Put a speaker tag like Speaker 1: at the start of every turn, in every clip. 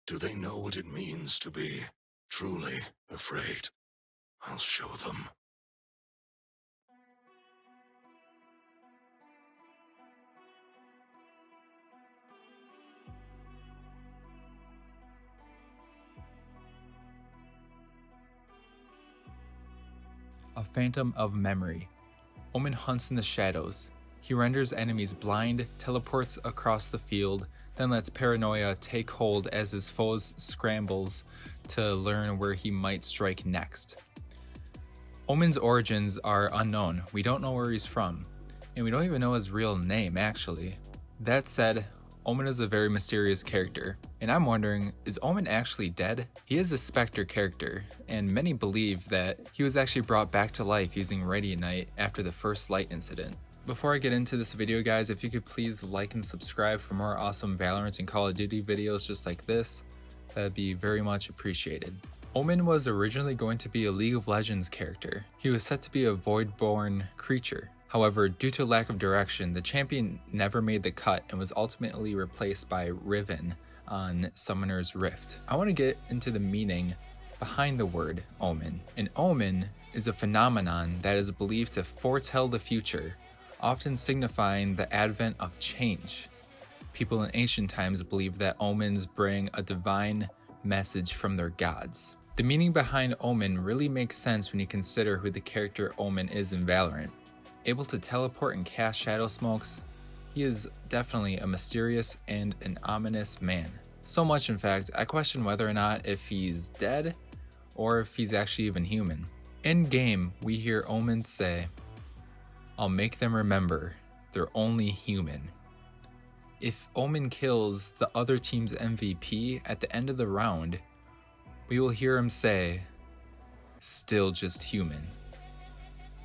Speaker 1: Do they know what it means to be truly afraid? I'll show them.
Speaker 2: A phantom of memory. Omen hunts in the shadows. He renders enemies blind, teleports across the field, then lets paranoia take hold as his foes scrambles to learn where he might strike next. Omen's origins are unknown. We don't know where he's from, and we don't even know his real name actually. That said, Omen is a very mysterious character, and I'm wondering, is Omen actually dead? He is a Spectre character, and many believe that he was actually brought back to life using Radiant after the first light incident. Before I get into this video guys, if you could please like and subscribe for more awesome Valorant and Call of Duty videos just like this, that'd be very much appreciated. Omen was originally going to be a League of Legends character. He was set to be a Void-born creature. However, due to lack of direction, the champion never made the cut and was ultimately replaced by Riven on Summoner's Rift. I want to get into the meaning behind the word Omen. An omen is a phenomenon that is believed to foretell the future, often signifying the advent of change. People in ancient times believed that omens bring a divine message from their gods. The meaning behind Omen really makes sense when you consider who the character Omen is in Valorant. Able to teleport and cast shadow smokes, he is definitely a mysterious and an ominous man. So much in fact, I question whether or not if he's dead or if he's actually even human. In game, we hear Omen say, "I'll make them remember, they're only human." If Omen kills the other team's MVP at the end of the round, we will hear him say, "Still just human."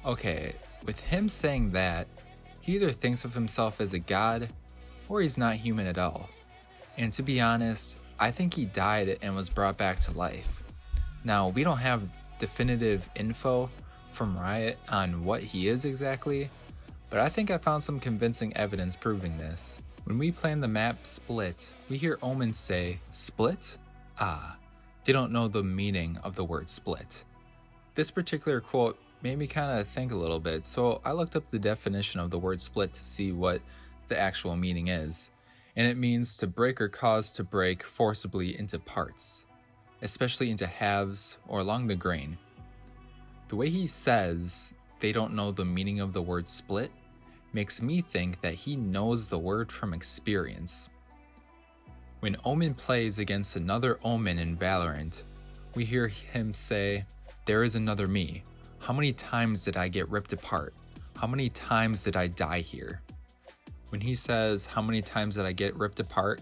Speaker 2: Okay, with him saying that, he either thinks of himself as a god, or he's not human at all. And to be honest, I think he died and was brought back to life. Now, we don't have definitive info from Riot on what he is exactly, but I think I found some convincing evidence proving this. When we plan the map Split, we hear Omen say, "Split? Ah." They don't know the meaning of the word split. This particular quote made me kind of think a little bit, so I looked up the definition of the word split to see what the actual meaning is, and it means to break or cause to break forcibly into parts, especially into halves or along the grain. The way he says they don't know the meaning of the word split makes me think that he knows the word from experience. When Omen plays against another Omen in Valorant, we hear him say, "There is another me. How many times did I get ripped apart? How many times did I die here?" When he says, "How many times did I get ripped apart?"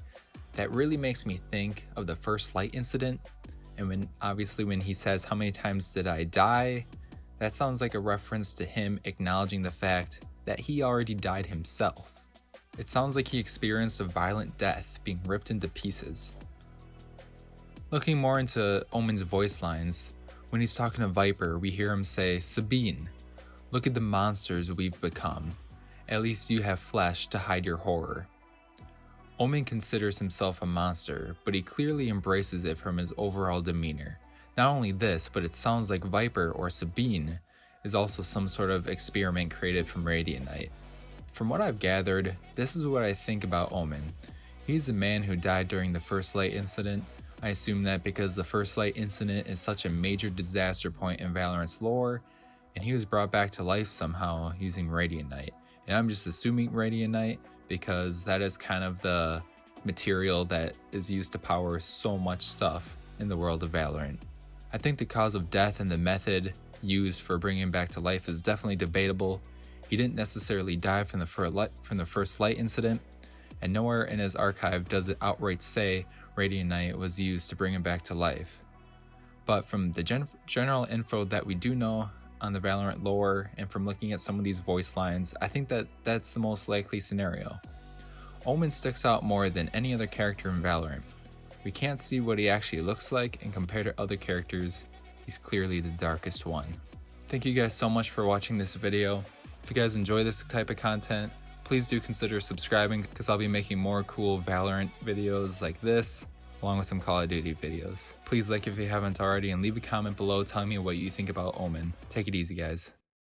Speaker 2: that really makes me think of the first light incident. And when he says, "How many times did I die?" that sounds like a reference to him acknowledging the fact that he already died himself. It sounds like he experienced a violent death, being ripped into pieces. Looking more into Omen's voice lines, when he's talking to Viper, we hear him say, "Sabine, look at the monsters we've become. At least you have flesh to hide your horror." Omen considers himself a monster, but he clearly embraces it from his overall demeanor. Not only this, but it sounds like Viper or Sabine is also some sort of experiment created from Radiant. From what I've gathered, this is what I think about Omen. He's a man who died during the first light incident. I assume that because the first light incident is such a major disaster point in Valorant's lore, and he was brought back to life somehow using Radiant. And I'm just assuming Radiant because that is kind of the material that is used to power so much stuff in the world of Valorant. I think the cause of death and the method used for bringing him back to life is definitely debatable. He didn't necessarily die from the first light incident, and nowhere in his archive does it outright say Radiant was used to bring him back to life. But from the general info that we do know on the Valorant lore, and from looking at some of these voice lines, I think that that's the most likely scenario. Omen sticks out more than any other character in Valorant. We can't see what he actually looks like, and compared to other characters, he's clearly the darkest one. Thank you guys so much for watching this video. If you guys enjoy this type of content, please do consider subscribing because I'll be making more cool Valorant videos like this. along with some Call of Duty videos. Please like if you haven't already and leave a comment below telling me what you think about Omen. Take it easy, guys.